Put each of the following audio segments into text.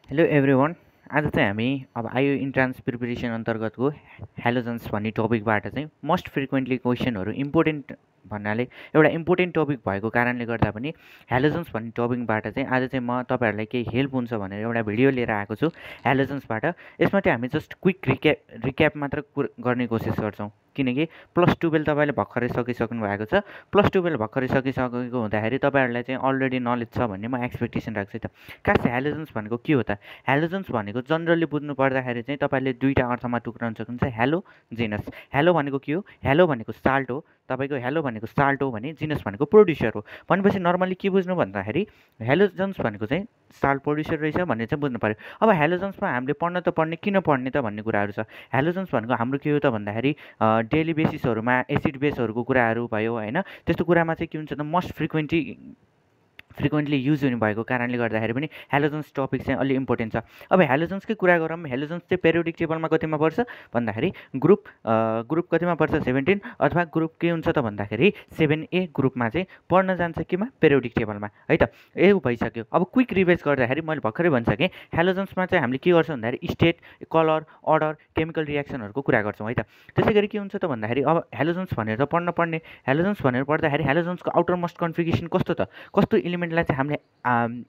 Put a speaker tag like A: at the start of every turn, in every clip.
A: Hello everyone. आज चाहिँ हामी अब आइओ इन्ट्रान्स प्रिपरेसन अन्तर्गतको हेलोजन्स भन्ने टपिकबाट चाहिँ मोस्ट फ्रिक्वेन्टली क्वेसनहरू इम्पोर्टेन्ट भन्नाले एउटा इम्पोर्टेन्ट टपिक भएको कारणले गर्दा पनि हेलोजन्स भन्ने टपिकबाट चाहिँ आज चाहिँ म तपाईँहरूलाई केही हेल्प हुन्छ भनेर एउटा भिडियो लिएर आएको छु हेलोजन्सबाट। यसमा चाहिँ हामी जस्ट क्विक रिक्याप मात्र गर्ने कोसिस गर्छौँ, किनकि प्लस टुवेल्भ तपाईँले भर्खरै सकिसक्नु भएको छ। प्लस टुवेल्भ भर्खरै सकिसकेको हुँदाखेरि तपाईँहरूलाई चाहिँ अलरेडी नलेज छ भन्ने म एक्सपेक्टेसन राख्छु। त खास हेलोजन्स भनेको के हो त? हेलोजन्स भनेको जनरली बुझ्नु पर्दाखेरि चाहिँ तपाईँले दुईवटा अर्थमा टुक्राउन सक्नुहुन्छ, हेलो जिनस। हेलो भनेको के हो? हेलो भनेको साल्ट हो, तपाईँको हेलो भनेको साल्ट हो भने जिनस भनेको प्रोड्युसर हो भनेपछि नर्मली के बुझ्नु भन्दाखेरि हेलोजन्स भनेको चाहिँ साल्ट प्रोड्युसर रहेछ भन्ने चाहिँ बुझ्नु पऱ्यो। अब हेलोजन्समा हामीले पढ्न त पढ्ने, किन पढ्ने त भन्ने कुराहरू छ। हेलोजन्स भनेको हाम्रो के हो त भन्दाखेरि डेली बेसिसहरूमा एसिड बेसहरूको कुराहरू भयो होइन, त्यस्तो कुरामा चाहिँ के हुन्छ त मोस्ट फ्रिक्वेन्टली युज हुने भएको कारणले गर्दाखेरि पनि हेलोजन्स टपिक चाहिँ अलि इम्पोर्टेन्ट छ। अब हेलोजन्सकै कुरा गरौँ, हेलोजन्स चाहिँ पेरियोडिक टेबलमा कतिमा पर्छ भन्दाखेरि ग्रुप कतिमा पर्छ 17, अथवा ग्रुप के हुन्छ त भन्दाखेरि 7A ग्रुपमा चाहिँ पढ्न जान्छ केमा? पेरियोडिक टेबलमा है त। ए भइसक्यो। अब क्विक रिभाइज गर्दाखेरि मैले भर्खरै भनिसकेँ हेलोजन्समा चाहिँ हामीले के गर्छौँ भन्दाखेरि स्टेट, कलर, अर्डर, केमिकल रियाक्सनहरूको कुरा गर्छौँ है त। त्यसै गरी के हुन्छ त भन्दाखेरि अब हेलोजन्स भनेर त पढ्न पर्ने, हेलोजन्स भनेर पढ्दाखेरि हेलोजन्सको आउटर मोस्ट कन्फिगरेसन कस्तो त, कस्तो इलिमेन्टलाई चाहिँ हामीले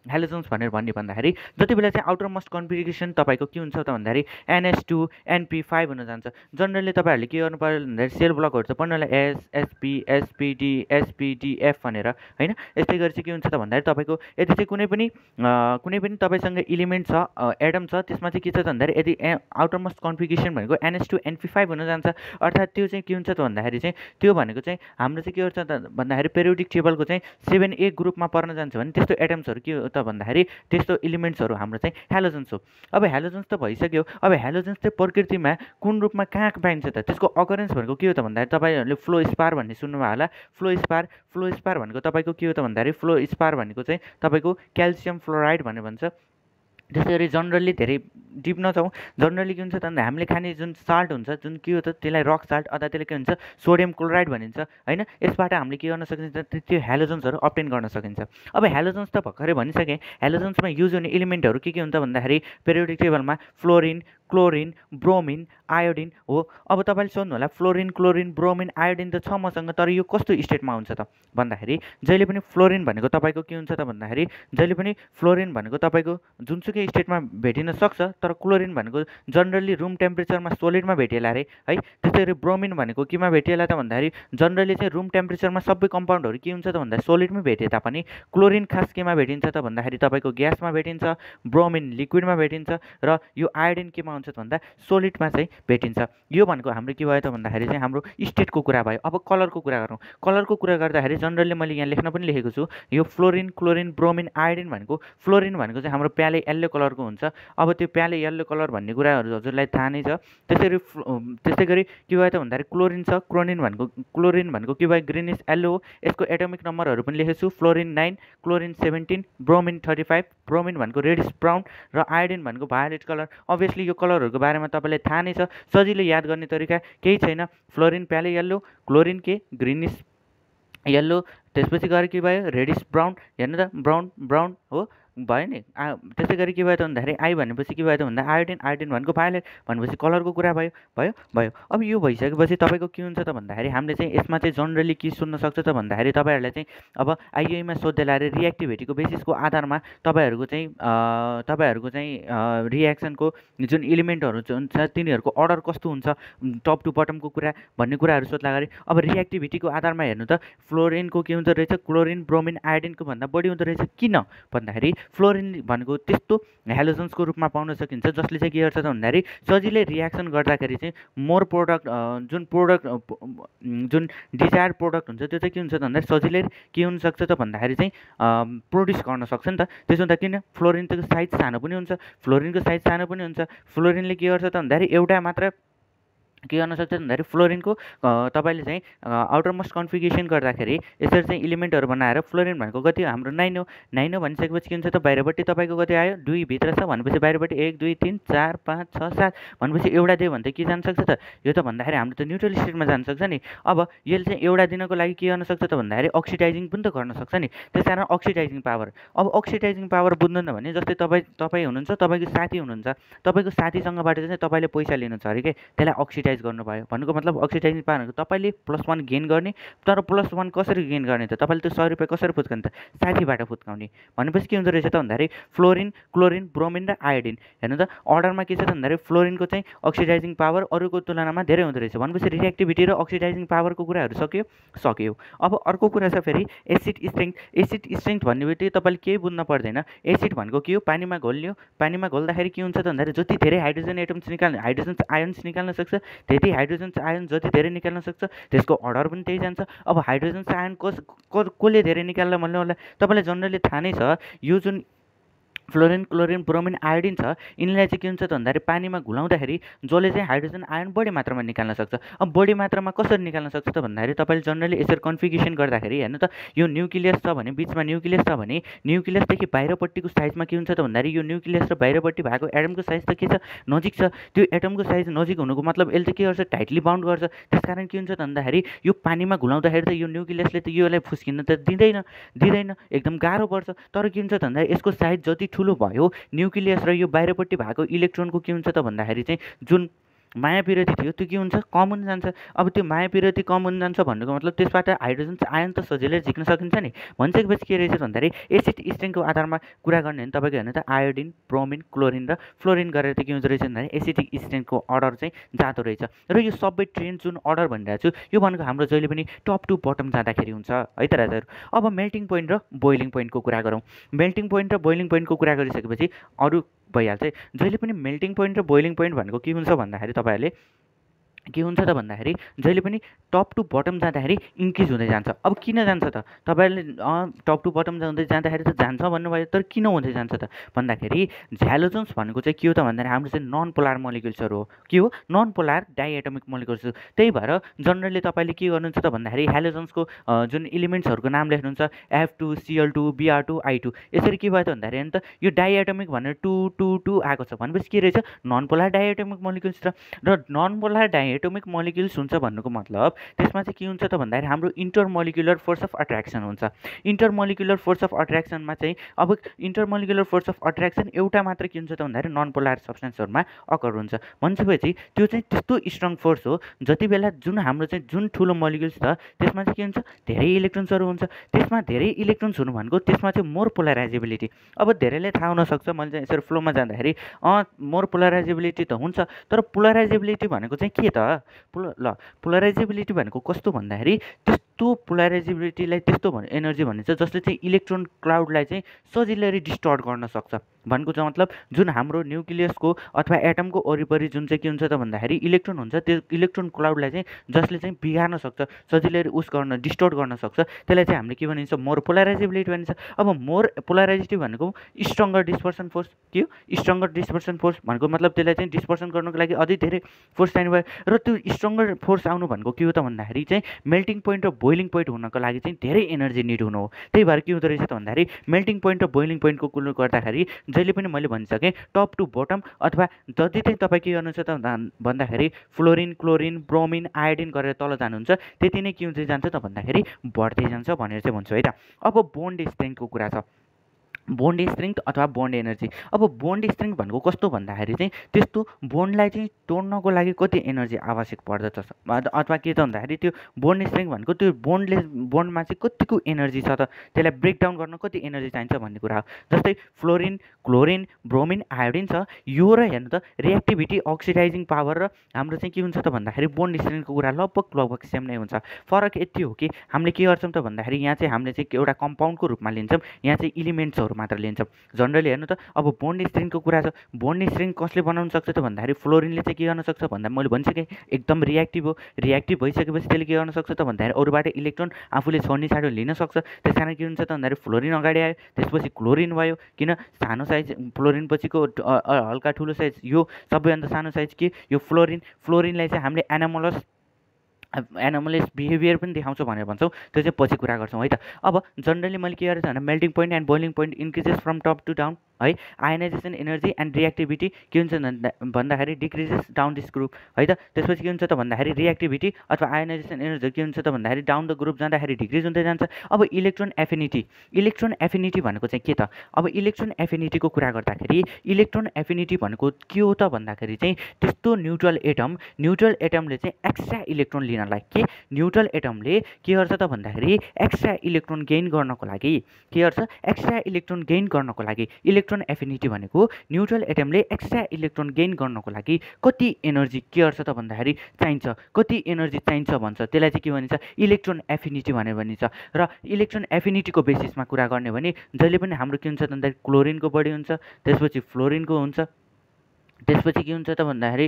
A: हेलोजन्स भनेर भन्ने भन्दाखेरि जति बेला चाहिँ आउटर मोस्ट कन्फिगरेसन तपाईँको के हुन्छ त भन्दाखेरि NH2 NP5 हुन जान्छ। जनरली तपाईँहरूले के गर्नु पऱ्यो भन्दाखेरि सेल ब्लकहरू चाहिँ पढ्नलाई SSP SPD SPDF भनेर होइन। यस्तै गरी चाहिँ के हुन्छ त भन्दाखेरि तपाईँको यदि चाहिँ कुनै पनि तपाईँसँग इलिमेन्ट छ, एटम छ, त्यसमा चाहिँ के छ त भन्दाखेरि यदि आउटर मोस्ट कन्फिगरेसन भनेको NH2 NP5 हुन जान्छ, अर्थात् त्यो चाहिँ के हुन्छ त भन्दाखेरि चाहिँ त्यो भनेको चाहिँ हाम्रो चाहिँ के गर्छ त भन्दाखेरि पेरियोडिक टेबलको चाहिँ 7A ग्रुपमा पर्न जान्छ भने त्यस्तो एटम्सहरू के हो त भन्दाखेरि त्यस्तो इलिमेन्ट्सहरू हाम्रो चाहिँ हेलोजन्स हो। अब हेलोजन्स त भइसक्यो। अब हेलोजन्स चाहिँ प्रकृतिमा कुन रूपमा कहाँ पाइन्छ त, त्यसको अकरेन्स भनेको के हो त भन्दाखेरि तपाईँहरूले फ्लो स्पार भन्ने सुन्नुभयो होला। फ्लो स्पार भनेको तपाईँको के हो त भन्दाखेरि फ्लो स्पार भनेको चाहिँ तपाईँको क्याल्सियम फ्लोराइड भनेर भन्छ। त्यसै गरी जनरली धेरै डिप नजाउँ, जनरली के हुन्छ त भन्दा हामीले खाने जुन साल्ट हुन्छ, जुन के हो त त्यसलाई रक साल्ट अथवा त्यसले के हुन्छ सोडियम क्लोराइड भनिन्छ होइन। यसबाट हामीले के गर्न सकिन्छ त्यो हेलोजन्सहरू अप्टेन गर्न सकिन्छ। अब हेलोजन्स त भर्खरै भनिसकेँ। हेलोजन्समा युज हुने इलिमेन्टहरू के हुन्छ भन्दाखेरि पेरियोडिक टेबलमा फ्लोरिन, क्लोरिन, ब्रोमिन, आयोडिन हो। अब तपाईँले सोध्नु होला फ्लोरिन, क्लोरिन, ब्रोमिन, आयोडिन त छ मसँग, तर यो कस्तो स्टेटमा हुन्छ त भन्दाखेरि जहिले पनि फ्लोरिन भनेको तपाईँको के हुन्छ त भन्दाखेरि जहिले पनि फ्लोरिन भनेको तपाईँको जुनसुकै स्टेटमा भेटिन सक्छ, तर क्लोरिन भनेको जनरली रुम टेम्परेचरमा सोलिडमा भेटिएला अरे है। त्यसै गरी ब्रोमिन भनेको केमा भेटिएला त भन्दाखेरि जनरली चाहिँ रुम टेम्परेचरमा सबै कम्पाउन्डहरू के हुन्छ त भन्दा सोलिडमै भेटे तापनि क्लोरिन खास केमा भेटिन्छ त भन्दाखेरि तपाईँको ग्यासमा भेटिन्छ, ब्रोमिन लिक्विडमा भेटिन्छ, र यो आयोडिन केमा हुन्छ त भन्दा सोलिडमा चाहिँ भेटिन्छ। यो भनेको हाम्रो के भयो त भन्दाखेरि चाहिँ हाम्रो स्टेटको कुरा भयो। अब कलरको कुरा गरौँ। कलरको कुरा गर्दाखेरि जनरली मैले यहाँ लेख्न पनि लेखेको छु, यो फ्लोरिन, क्लोरिन, ब्रोमिन, आयोडिन भनेको फ्लोरिन भनेको चाहिँ हाम्रो प्याले येल्लो कलरको हुन्छ। अब त्यो प्याले येल्लो कलर भन्ने कुराहरू हजुरलाई थाहा नै छ। त्यसै गरी के भयो त भन्दाखेरि क्लोरिन छ, क्लोरिन भनेको के भयो ग्रिनिस येल्लो हो। यसको एटोमिक नम्बरहरू पनि लेखेको छु, फ्लोरिन 9, क्लोरिन 17, ब्रोमिन 35, ब्रोमिन भनेको रेडिस ब्राउन, र आयोडिन भनेको भायोलेट कलर। अभियसली यो कलरहरूको बारेमा तपाईँलाई थाहा नै छ, सजिलो याद गर्ने तरिका केही छैन। फ्लोरिन प्याले येल्लो, क्लोरिन के ग्रिनिस येल्लो, त्यसपछि गएर के भयो रेडिस ब्राउन, हेर्नु त ब्राउन हो भयो नि। त्यसै गरी के भयो त भन्दाखेरि आई भनेपछि के भयो त भन्दा आयोडिन भनेको भायोलेट भनेपछि कलरको कुरा भयो। अब यो भइसकेपछि तपाईँको के हुन्छ त भन्दाखेरि हामीले चाहिँ यसमा चाहिँ जनरली के सुन्न सक्छ त भन्दाखेरि तपाईँहरूलाई चाहिँ अब आइयुमा सोध्दैला अरे रियाक्टिभिटीको बेसिसको आधारमा तपाईँहरूको चाहिँ रियाक्सनको जुन इलिमेन्टहरू हुन्छ तिनीहरूको अर्डर कस्तो हुन्छ, टप टु बटमको कुरा भन्ने कुराहरू सोध्ला गरे। अब रियाक्टिभिटीको आधारमा हेर्नु त फ्लोरिनको के हुन्छ रहेछ क्लोरिन, ब्रोमिन, आयोडिनको भन्दा बढी हुँदो रहेछ। किन भन्दाखेरि फ्लोरिन भनेको त्यस्तो हेलोजन्सको रूपमा पाउन सकिन्छ जसले चाहिँ के गर्छ त भन्दाखेरि सजिलै रियाक्सन गर्दाखेरि चाहिँ मोर प्रोडक्ट जुन डिजायर प्रोडक्ट हुन्छ त्यो चाहिँ के हुन्छ त भन्दाखेरि सजिलै के हुनसक्छ त भन्दाखेरि चाहिँ प्रोड्युस गर्न सक्छ नि त। त्यसो हुँदा किन फ्लोरिनको साइज सानो पनि हुन्छ, फ्लोरिनको साइज सानो पनि हुन्छ। फ्लोरिनले के गर्छ त भन्दाखेरि एउटा मात्र के गर्न सक्छ भन्दाखेरि फ्लोरिनको तपाईँले चाहिँ आउटर मोस्ट कन्फिगरेसन गर्दाखेरि यसरी चाहिँ इलिमेन्टहरू बनाएर फ्लोरिन भनेको कति हो हाम्रो 9 हो। 9 हो भनिसकेपछि के हुन्छ त बाहिरपट्टि तपाईँको कति आयो 2 भित्र छ भनेपछि बाहिरपट्टि 1 2 3 4 5 6 7 भनेपछि एउटा दियो भने त के जान सक्छ त यो त भन्दाखेरि हाम्रो त न्युट्रल स्टेटमा जान सक्छ नि। अब यसले चाहिँ एउटा दिनको लागि के गर्न सक्छ त भन्दाखेरि अक्सिडाइजिङ पनि त गर्न सक्छ नि। त्यस कारण अक्सिडाइजिङ पावर, अब अक्सिडाइजिङ पावर बुझ्दैन भने जस्तै तपाईँ हुनुहुन्छ, तपाईँको साथी हुनुहुन्छ, तपाईँको साथीसँगबाट चाहिँ तपाईँले पैसा लिनु छ अरे के, त्यसलाई अक्सिडाइज गर्नुभयो भनेको मतलब अक्सिडाइजिङ पावर भनेको तपाईँले +1 गेन गर्ने। तर +1 कसरी गेन गर्ने त तपाईँले त 100 रुपियाँ कसरी फुत्काउने त साथीबाट फुत्काउने भनेपछि के हुँदो रहेछ त भन्दाखेरि फ्लोरिन क्लोरिन ब्रोमिन र आयोडिन हेर्नु त अर्डरमा के छ त भन्दाखेरि फ्लोरिनको चाहिँ अक्सिडाइजिङ पावर अरूको तुलनामा धेरै हुँदो रहेछ भनेपछि रिएक्टिभिटी र अक्सिडाइजिङ पावरको कुराहरू सक्यो। अब अर्को कुरा छ फेरि एसिड स्ट्रेङ्थ। एसिड स्ट्रेङ्थ भन्ने बित्तिकै तपाईँले केही बुझ्न पर्दैन। एसिड भनेको के हो, पानीमा घोल्यो, पानीमा घोल्दाखेरि के हुन्छ त भन्दाखेरि जति धेरै हाइड्रोजन एटम्स निकाल्ने हाइड्रोजन आयन्स निकाल्न सक्छ त्यति हाइड्रोजन आयन जति धेरै निकाल्न सक्छ त्यसको अर्डर पनि त्यही जान्छ। अब हाइड्रोजन आयन कसले धेरै निकाल्ला भन्ने होला तपाईँलाई जनरली थाहा नै छ। यो जुन फ्लोरिन क्लोरिन ब्रोमिन आयोडिन छ यिनीलाई चाहिँ के हुन्छ त भन्दाखेरि पानीमा घुलाउँदाखेरि जसले चाहिँ हाइड्रोजन आयन बढी मात्रामा निकाल्न सक्छ। अब बढी मात्रामा कसरी निकाल्न सक्छ त भन्दाखेरि तपाईँले जनरली यसरी कन्फिगरेसन गर्दाखेरि हेर्नु त यो न्युक्लियस छ भने बिचमा न्युक्लियस छ भने न्युक्लियसदेखि बाहिरपट्टिको साइजमा के हुन्छ त भन्दाखेरि यो न्युक्लियस र बाहिरपट्टि भएको एटमको साइज त के छ नजिक छ। त्यो एटमको साइज नजिक हुनुको मतलब यसले चाहिँ के गर्छ टाइटली बाउन्ड गर्छ। त्यस कारण के हुन्छ त भन्दाखेरि यो पानीमा घुलाउँदाखेरि त यो न्युक्लियसले त योलाई फुस्किन त दिँदैन एकदम गाह्रो पर्छ। तर के हुन्छ त भन्दाखेरि यसको साइज जति ठुलो भयो न्युक्लियस र यो बाहिरपट्टि भएको इलेक्ट्रोनको के हुन्छ त भन्दाखेरि चाहिँ जुन माया विरोधी थियो त्यो के हुन्छ कम हुन जान्छ। अब त्यो माया विरोधी कम हुन जान्छ भन्नुको मतलब त्यसबाट हाइड्रोजन आयन त सजिलै झिक्न सकिन्छ नि। भनिसकेपछि के रहेछ भन्दाखेरि एसिड स्ट्रेङको आधारमा कुरा गर्ने भने तपाईँको हेर्नु त आयोडिन ब्रोमिन क्लोरिन र फ्लोरिन गरेर त के हुँदो रहेछ भन्दाखेरि एसिडिक स्ट्रेङको अर्डर चाहिँ जाँदो रहेछ। र यो सबै ट्रेन जुन अर्डर भनिरहेको छु यो भनेको हाम्रो जहिले पनि टप टु बटम जाँदाखेरि हुन्छ है त राजाहरू। अब मेल्टिङ पोइन्ट र बोइलिङ पोइन्टको कुरा गरौँ। मेल्टिङ पोइन्ट र बोइलिङ पोइन्टको कुरा गरिसकेपछि अरू भइहाल्छ। जहिले पनि मेल्टिङ पोइन्ट र बोइलिङ पोइन्ट भनेको के हुन्छ भन्दाखेरि तपाईँहरूले के हुन्छ त भन्दाखेरि जहिले पनि टप टु बटम जाँदाखेरि इन्क्रिज हुँदै जान्छ। अब किन जान्छ त तपाईँहरूले टप टु बटम हुँदै जाँदाखेरि त जान्छ भन्नुभयो, तर किन हुँदै जान्छ त भन्दाखेरि झ्यालोजन्स भनेको चाहिँ के हो त भन्दाखेरि हाम्रो चाहिँ नन पोलार मोलिक्युल्सहरू हो। के हो नन पोलार डाइएटोमिक मोलिक्युल्स हो। त्यही भएर जनरली तपाईँले के गर्नुहुन्छ त भन्दाखेरि हेलोजन्सको जुन इलिमेन्ट्सहरूको नाम लेख्नुहुन्छ F2 Cl2 Br2 I2 यसरी के भयो त भन्दाखेरि हेर्नु त यो डाइएटोमिक भनेर 2 2 2 आएको छ भनेपछि के रहेछ नन पोलार डाइएटोमिक मोलिक्युल्स र नन पोलार डाइएटोमिक मोलिक्युल्स हुन्छ भन्नुको मतलब त्यसमा चाहिँ के हुन्छ त भन्दाखेरि हाम्रो इन्टरमोलिक्युलर फोर्स अफ अट्र्याक्सन हुन्छ। इन्टरमोलिक्युलर फोर्स अफ अट्र्याक्सनमा चाहिँ अब इन्टरमोलिक्युलर फोर्स अफ अट्र्याक्सन एउटा मात्र के हुन्छ त भन्दाखेरि नन पोलार सब्सटेन्सहरूमा अकर हुन्छ। भनेपछि त्यो चाहिँ त्यस्तो स्ट्रङ फोर्स हो जति बेला जुन हाम्रो चाहिँ जुन ठुलो मोलिक्युल्स छ त्यसमा चाहिँ के हुन्छ धेरै इलेक्ट्रोन्सहरू हुन्छ। त्यसमा धेरै इलेक्ट्रोन्स हुनु भनेको त्यसमा चाहिँ मोर पोलराइजेबिलिटी। अब धेरैले थाहा हुनसक्छ मैले चाहिँ यसरी फ्लोमा जाँदाखेरि मोर पोलराइजेबिलिटी त हुन्छ तर पोलराइजेबिलिटी भनेको चाहिँ के त पोलराइजेबिलिटी भनेको कस्तो भन्दाखेरि त्यस्तो पोलराइजेबिलिटीलाई त्यस्तो एनर्जी भनिन्छ जसले चाहिँ इलेक्ट्रोन क्लाउडलाई चाहिँ सजिलै डिस्टर्ट गर्न सक्छ। भनेको चाहिँ मतलब जुन हाम्रो न्युक्लियसको अथवा एटमको वरिपरि जुन चाहिँ के हुन्छ त भन्दाखेरि इलेक्ट्रोन हुन्छ त्यो इलेक्ट्रोन क्लाउडलाई चाहिँ जसले चाहिँ बिगार्न सक्छ सजिलै डिस्टर्ट गर्न सक्छ त्यसलाई चाहिँ हामीले के भनिन्छ मोर पोलराइजेबिलिटी भनिन्छ। अब मोर पोलराइजेबिलिटी भनेको स्ट्रङ्गर डिस्पर्सन फोर्स। के हो स्ट्रङ्गर डिस्पर्सन फोर्स भनेको मतलब त्यसलाई चाहिँ डिस्पर्सन गर्नको लागि अझै धेरै फोर्स चाहिने भयो र त्यो स्ट्रङ्गर फोर्स आउनु भनेको के हो त भन्दाखेरि चाहिँ मेल्टिङ पोइन्ट र बोइलिङ पोइन्ट हुनको लागि चाहिँ धेरै एनर्जी निड हुनु हो। त्यही भएर के हुँदो रहेछ त भन्दाखेरि मेल्टिङ पोइन्ट र बोइलिङ पोइन्टको कुरो गर्दाखेरि जहिले पनि मैले भनिसकेँ टप टु बटम अथवा जति चाहिँ तपाईँ के गर्नुहुन्छ त भन्दाखेरि फ्लोरिन क्लोरिन ब्रोमिन आयोडिन गरेर तल जानुहुन्छ त्यति नै के हुँदै जान्छ त भन्दाखेरि बढ्दै जान्छ भनेर चाहिँ भन्छु है त। अब बोन्ड स्ट्रेङ्थको कुरा छ बोन्ड स्ट्रेङ्थ अथवा बोन्ड एनर्जी। अब बोन्ड स्ट्रेङ्थ भनेको कस्तो भन्दाखेरि चाहिँ त्यस्तो बोन्डलाई चाहिँ तोड्नको लागि कति एनर्जी आवश्यक पर्दछ अथवा के त भन्दाखेरि त्यो बोन्ड स्ट्रेङ्थ भनेको त्यो बोन्डमा चाहिँ कतिको एनर्जी छ त त्यसलाई ब्रेकडाउन गर्न कति एनर्जी चाहिन्छ भन्ने कुरा हो। जस्तै फ्लोरिन क्लोरिन ब्रोमिन आयोडिन छ यो र हेर्नु त रिएक्टिभिटी अक्सिडाइजिङ पावर र हाम्रो चाहिँ के हुन्छ त भन्दाखेरि बोन्ड स्ट्रेङ्थको कुरा लगभग सेम नै हुन्छ। फरक यति हो कि हामीले के गर्छौँ त भन्दाखेरि यहाँ चाहिँ हामीले चाहिँ एउटा कम्पाउन्डको रूपमा लिन्छौँ यहाँ चाहिँ इलिमेन्ट्सहरूमा मात्र लिन्छ। जनरली हेर्नु त अब बोन्ड स्ट्रिङको कुरा छ, बोन्ड स्ट्रिङ कसले बनाउन सक्छ त भन्दाखेरि फ्लोरिनले चाहिँ के गर्न सक्छ भन्दा मैले भनिसकेँ एकदम रियाक्टिभ हो। रियाक्टिभ भइसकेपछि त्यसले के गर्न सक्छ त भन्दाखेरि अरूबाट इलेक्ट्रोन आफूले छोड्ने छाडो लिन सक्छ। त्यस कारण के हुन्छ त भन्दाखेरि फ्लोरिन अगाडि आयो, त्यसपछि क्लोरिन भयो। किन सानो साइज फ्लोरिन पछिको हल्का ठुलो साइज यो सबैभन्दा सानो साइज के यो फ्लोरिनलाई चाहिँ हामीले एनोमलस बिहेभियर पनि देखाउँछ भनेर भन्छौँ, त्यो चाहिँ पछि कुरा गर्छौँ है त। अब जनरली मैले के गरेको छु भने melting point and boiling point increases from top to down है। आयोनाइजेसन एनर्जी एन्ड रियाक्टिभिटी के हुन्छ भन्दाखेरि डिक्रिजेस डाउन दिस ग्रुप है त। त्यसपछि के हुन्छ त भन्दाखेरि रियाक्टिभिटी अथवा आयोनाइजेसन एनर्जी के हुन्छ त भन्दाखेरि डाउन द ग्रुप जाँदाखेरि डिक्रिज हुँदै जान्छ। अब इलेक्ट्रोन एफिनिटी भनेको चाहिँ के त? अब इलेक्ट्रोन एफिनिटीको कुरा गर्दाखेरि इलेक्ट्रोन एफिनिटी भनेको के हो त भन्दाखेरि चाहिँ त्यस्तो न्युट्रल एटमले चाहिँ एक्स्ट्रा इलेक्ट्रोन लिनलाई के न्युट्रल एटमले के गर्छ त भन्दाखेरि एक्स्ट्रा इलेक्ट्रोन गेन गर्नको लागि के गर्छ? एक्स्ट्रा इलेक्ट्रोन गेन गर्नको लागि इलेक्ट्रोन एफिनिटी भनेको न्युट्रल एटमले एक्स्ट्रा इलेक्ट्रोन गेन गर्नको लागि कति एनर्जी के गर्छ त भन्दाखेरि चाहिन्छ, कति एनर्जी चाहिन्छ भन्छ, त्यसलाई चाहिँ के भनिन्छ? इलेक्ट्रोन एफिनिटी भनेर भनिन्छ। र इलेक्ट्रोन एफिनिटीको बेसिसमा कुरा गर्ने भने जहिले पनि हाम्रो के हुन्छ त भन्दाखेरि क्लोरिनको बढी हुन्छ, त्यसपछि फ्लोरिनको हुन्छ, त्यसपछि के हुन्छ त भन्दाखेरि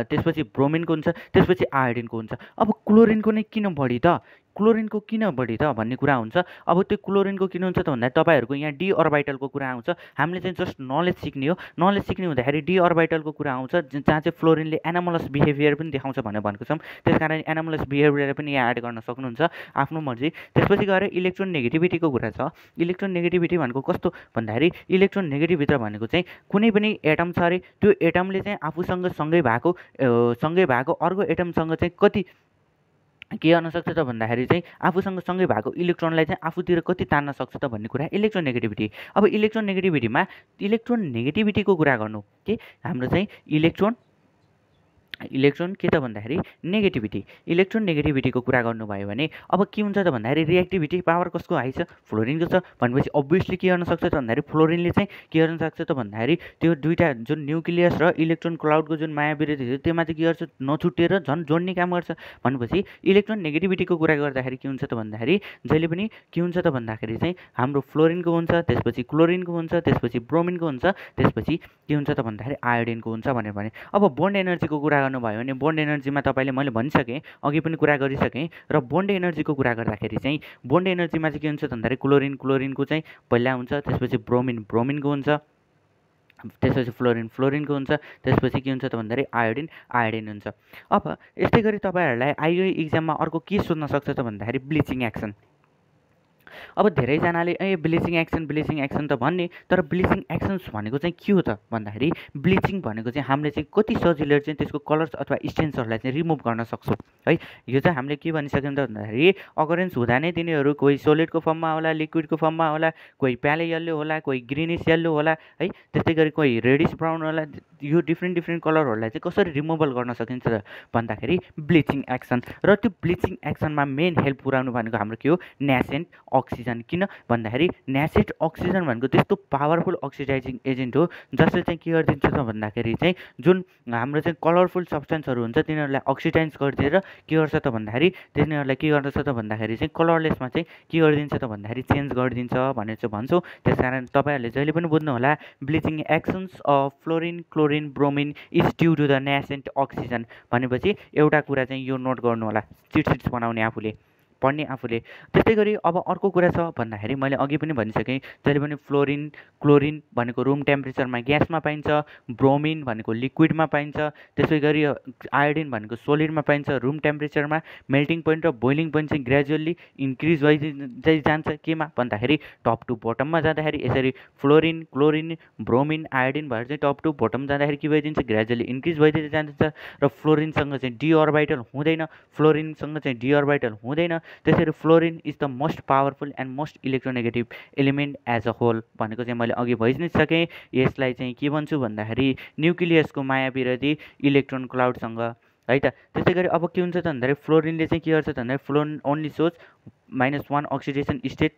A: त्यसपछि ब्रोमिनको हुन्छ, त्यसपछि आयोडिनको हुन्छ। अब क्लोरिनको नै किन बढी त भन्ने कुरा हुन्छ। अब त्यो क्लोरिनको किन हुन्छ त भन्दाखेरि तपाईँहरूको यहाँ डी अर्बिटलको कुरा आउँछ। हामीले चाहिँ जस्ट नलेज सिक्ने हो। नलेज सिक्ने हुँदाखेरि डी अर्बिटलको कुरा आउँछ, जहाँ चाहिँ फ्लोरिनले एनामलस बिहेभियर पनि देखाउँछ भनेर भनेको छौँ। त्यस कारण एनामलस बिहेभियर पनि यहाँ एड गर्न सक्नुहुन्छ आफ्नो मर्जी। त्यसपछि गएर इलेक्ट्रोन नेगेटिभिटीको कुरा छ। इलेक्ट्रोन नेगेटिभिटी भनेको कस्तो भन्दाखेरि इलेक्ट्रोन नेगेटिभिटी भनेको चाहिँ कुनै पनि एटम छ अरे, त्यो एटमले चाहिँ आफूसँग सँगै भएको अर्को एटमसँग चाहिँ कति के गर्न सक्छ त भन्दाखेरि चाहिँ आफूसँग सँगै भएको इलेक्ट्रोनलाई चाहिँ आफूतिर कति तान्न सक्छ त भन्ने कुरा इलेक्ट्रोन नेगेटिभिटी। अब इलेक्ट्रोन नेगेटिभिटीको कुरा गर्नु के हाम्रो चाहिँ इलेक्ट्रोन के त भन्दाखेरि इलेक्ट्रोन नेगेटिभिटीको कुरा गर्नुभयो भने अब के हुन्छ त भन्दाखेरि रियाक्टिभिटी पावर कसको हाई छ? फ्लोरिनको छ भनेपछि अब्भियसली के गर्न सक्छ त भन्दाखेरि फ्लोरिनले चाहिँ के गर्न सक्छ त भन्दाखेरि त्यो दुईवटा जुन न्युक्लियस र इलेक्ट्रोन क्लाउडको जुन माया विरोधी थियो त्यसमा चाहिँ के गर्छ? नछुटेर झन् जोड्ने काम गर्छ। भनेपछि इलेक्ट्रोन नेगेटिभिटीको कुरा गर्दाखेरि के हुन्छ त भन्दाखेरि जहिले पनि के हुन्छ त भन्दाखेरि चाहिँ हाम्रो फ्लोरिनको हुन्छ, त्यसपछि क्लोरिनको हुन्छ, त्यसपछि ब्रोमिनको हुन्छ, त्यसपछि के हुन्छ त भन्दाखेरि आयोडिनको हुन्छ भनेर भने। अब बोन्ड एनर्जीको कुरा गर्नुभयो भने बोन्ड एनर्जीमा तपाईँले मैले भनिसकेँ, अघि पनि कुरा गरिसकेँ। र बोन्ड एनर्जीको कुरा गर्दाखेरि चाहिँ बोन्ड एनर्जीमा चाहिँ के हुन्छ भन्दाखेरि क्लोरिनको चाहिँ पहिला हुन्छ, त्यसपछि ब्रोमिनको हुन्छ, त्यसपछि फ्लोरिनको हुन्छ, त्यसपछि के हुन्छ त भन्दाखेरि आयोडिन हुन्छ। अब यस्तै गरी तपाईँहरूलाई आइओ इक्जाममा अर्को के सोध्न सक्छ त भन्दाखेरि ब्लिचिङ एक्सन। अब धेरैजनाले ब्लिचिङ एक्सन त भन्ने, तर ब्लिचिङ एक्सन्स भनेको चाहिँ के हो त भन्दाखेरि ब्लिचिङ भनेको चाहिँ हामीले चाहिँ कति सजिलै चाहिँ त्यसको कलर्स अथवा स्टेन्सहरूलाई चाहिँ रिमुभ गर्न सक्छौँ है। यो चाहिँ हामीले के भनिसक्यौँ त भन्दाखेरि अकरेन्स हुँदा नै तिनीहरू कोही सोलिडको फर्ममा होला, लिक्विडको फर्ममा होला, कोही प्याले येल्लो होला, कोही ग्रिनिस येल्लो होला है, त्यस्तै गरी कोही रेडिस ब्राउन होला। यो डिफ्रेन्ट कलरहरूलाई चाहिँ कसरी रिमुभल गर्न सकिन्छ त भन्दाखेरि ब्लिचिङ एक्सन। र त्यो ब्लिचिङ एक्सनमा मेन हेल्प पुऱ्याउनु भनेको हाम्रो के हो? न्यासेन्ट अक्सिजन। किन भन्दाखेरि न्यासेन्ट अक्सिजन भनेको त्यस्तो पावरफुल अक्सिडाइजिङ एजेन्ट हो जसले चाहिँ के गरिदिन्छ त भन्दाखेरि चाहिँ जुन हाम्रो चाहिँ कलरफुल सब्सटेन्सहरू हुन्छ तिनीहरूलाई अक्सिडाइज गरिदिएर के गर्छ त भन्दाखेरि तिनीहरूलाई के गर्दछ त भन्दाखेरि चाहिँ कलरलेसमा चाहिँ के गरिदिन्छ त भन्दाखेरि चेन्ज गरिदिन्छ भनेर चाहिँ भन्छौँ। त्यस कारण तपाईँहरूले जहिले पनि बुझ्नु होला bleaching actions of fluorine, chlorine, bromine is due to the nascent oxygen भनेपछि एउटा कुरा चाहिँ यो नोट गर्नु होला, चिट्स बनाउने पढ्ने आफूले। त्यस्तै गरी अब अर्को कुरा छ भन्दाखेरि मैले अघि पनि भनिसकेँ, जहिले पनि क्लोरिन भनेको रुम टेम्परेचरमा ग्यासमा पाइन्छ, ब्रोमिन भनेको लिक्विडमा पाइन्छ, त्यसै गरी आयोडिन भनेको सोलिडमा पाइन्छ रुम टेम्परेचरमा। मेल्टिङ पोइन्ट र बोइलिङ पोइन्ट चाहिँ ग्रेजुअल्ली इन्क्रिज भइदिँदै जान्छ केमा भन्दाखेरि टप टु बटममा जाँदाखेरि यसरी फ्लोरिन, क्लोरिन, ब्रोमिन, आयोडिन भएर चाहिँ टप टु बटम जाँदाखेरि के भइदिन्छ? ग्रेजुअल्ली इन्क्रिज भइदिँदै जान्छ। र फ्लोरिनसँग चाहिँ डी अर्बिटल हुँदैन, त्यसरी fluorine is the most powerful and most electronegative element as a whole भनेको चाहिँ मैले अघि भइ नै सकेँ। यसलाई चाहिँ के भन्छु भन्दाखेरि न्युक्लियसको माया विरोधी इलेक्ट्रोन क्लाउडसँग है त। त्यसै गरी अब के हुन्छ त भन्दाखेरि फ्लोरिनले चाहिँ के गर्छ त भन्दाखेरि fluorine only shows -1 oxidation state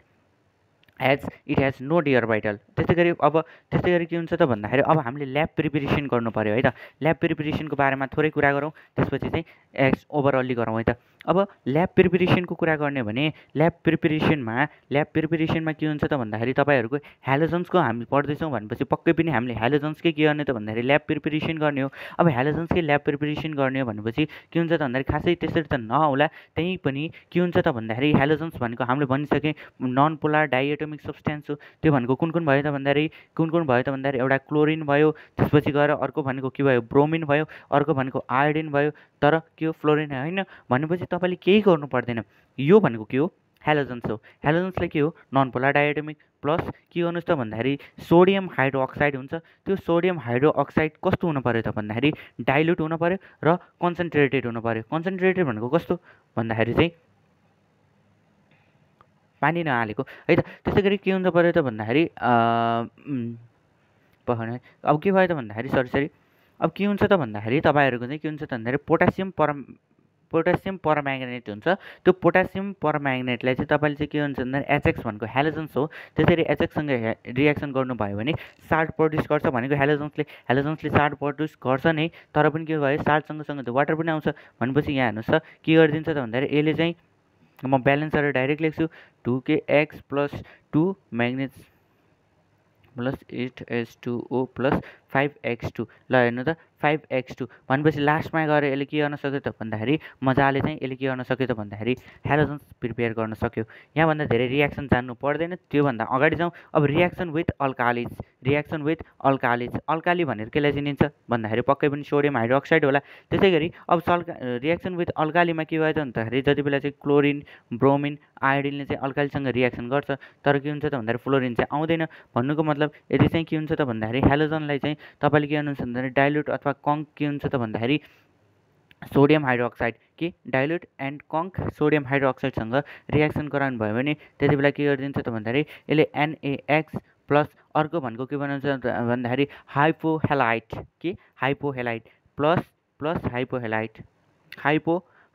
A: it has no D orbital. त्यस्तै गरी के हुन्छ त भन्दाखेरि अब हामीले ल्याब प्रिपेरेसन गर्नु पऱ्यो है त। ल्याब प्रिपेरेसनको बारेमा थोरै कुरा गरौँ, त्यसपछि चाहिँ ओभरअल्ली गरौँ है त। अब ल्याब प्रिपरेसनको कुरा गर्ने भने ल्याब प्रिपरेसनमा के हुन्छ त भन्दाखेरि तपाईँहरूको हेलोजन्सको हामी पढ्दैछौँ भनेपछि पक्कै पनि हामीले हेलोजन्सकै के गर्ने त भन्दाखेरि ल्याब प्रिपरेसन गर्ने हो। अब हेलोजन्सकै ल्याब प्रिपरेसन गर्ने हो भनेपछि के हुन्छ त भन्दाखेरि खासै त्यसरी त नहोला, त्यहीँ पनि के हुन्छ त भन्दाखेरि हेलोजन्स भनेको हामीले भनिसकेँ नन पोलर डाइएटोमिक सब्सटेन्स हो। त्यो भनेको कुन भयो त भन्दाखेरि एउटा क्लोरिन भयो, त्यसपछि गएर अर्को भनेको के भयो ब्रोमिन भयो, अर्को भनेको आयोडिन भयो, तर के हो फ्लोरिन होइन। भनेपछि तपाईँले केही गर्नु पर्दैन, यो भनेको के हो हेलोजन्स हो। हेलोजन्सले के हो नन पोलर डाइएटोमिक प्लस के गर्नुहोस् त भन्दाखेरि सोडियम हाइड्रोक्साइड हुन्छ। त्यो सोडियम हाइड्रोक्साइड कस्तो हुनु पऱ्यो त भन्दाखेरि डाइल्युट हुनु पऱ्यो र कन्सन्ट्रेटेड हुनु पऱ्यो। कन्सन्ट्रेटेड भनेको कस्तो भन्दाखेरि चाहिँ पानी नहालेको है त। त्यसै गरी के हुन्छ पऱ्यो त भन्दाखेरि अब के भयो त भन्दाखेरि सरी अब के हुन्छ त भन्दाखेरि तपाईँहरूको चाहिँ के हुन्छ त भन्दाखेरि पोटासियम परम्याङ्गनेट हुन्छ। त्यो पोटासियम परम्याङ्गनेटलाई चाहिँ तपाईँले चाहिँ के हुन्छ भन्दाखेरि एचएक्स भनेको हेलोजन्स हो। त्यसरी एचएक्ससँग रियाक्सन गर्नुभयो भने साल्ट प्रड्युस गर्छ भनेको हेलोजन्सले साल्ट प्रड्युस गर्छ नै, तर पनि के भयो साल्ट सँगसँगै त्यो वाटर पनि आउँछ। भनेपछि यहाँ हेर्नुहोस् त के गरिदिन्छ त भन्दाखेरि यसले चाहिँ म ब्यालेन्सहरू डाइरेक्ट लेख्छु 2kx + 2 म्याग्नेज प्लस 8H2O + 5x2। ल हेर्नु त 5x2 भनेपछि लास्टमा गएर यसले के गर्न सक्यो त भन्दाखेरि मजाले चाहिँ यसले के गर्न सक्यो त भन्दाखेरि हेलोजन्स प्रिपेयर गर्न सक्यो। यहाँभन्दा धेरै रियाक्सन जान्नु पर्दैन, त्योभन्दा अगाडि जाउँ। अब रियाक्सन विथ अल्कालिज अल्काली भनेर केलाई चिनिन्छ भन्दाखेरि पक्कै पनि सोडियम हाइड्रोक्साइड होला। त्यसै गरी अब रियाक्सन विथ अल्कालीमा के भयो त भन्दाखेरि जति बेला चाहिँ क्लोरिन ब्रोमिन आयोडिनले चाहिँ अल्कालीसँग रियाक्सन गर्छ, तर के हुन्छ त भन्दाखेरि फ्लोरिन चाहिँ आउँदैन। भन्नुको मतलब यदि चाहिँ के हुन्छ त भन्दाखेरि हेलोजनलाई चाहिँ तपाईँले के गर्नुहुन्छ भन्दाखेरि डाइल्युट अथवा कङ्क के हुन्छ त भन्दाखेरि सोडियम हाइड्रोक्साइड के डाइल्युट एन्ड कङ्क सोडियम हाइड्रोक्साइडसँग रियाक्सन गराउनु भयो भने त्यति बेला के गरिदिन्छ त भन्दाखेरि यसले NaX प्लस अर्को भनेको के बनाउँछ भन्दाखेरि हाइपोहेलाइट प्लस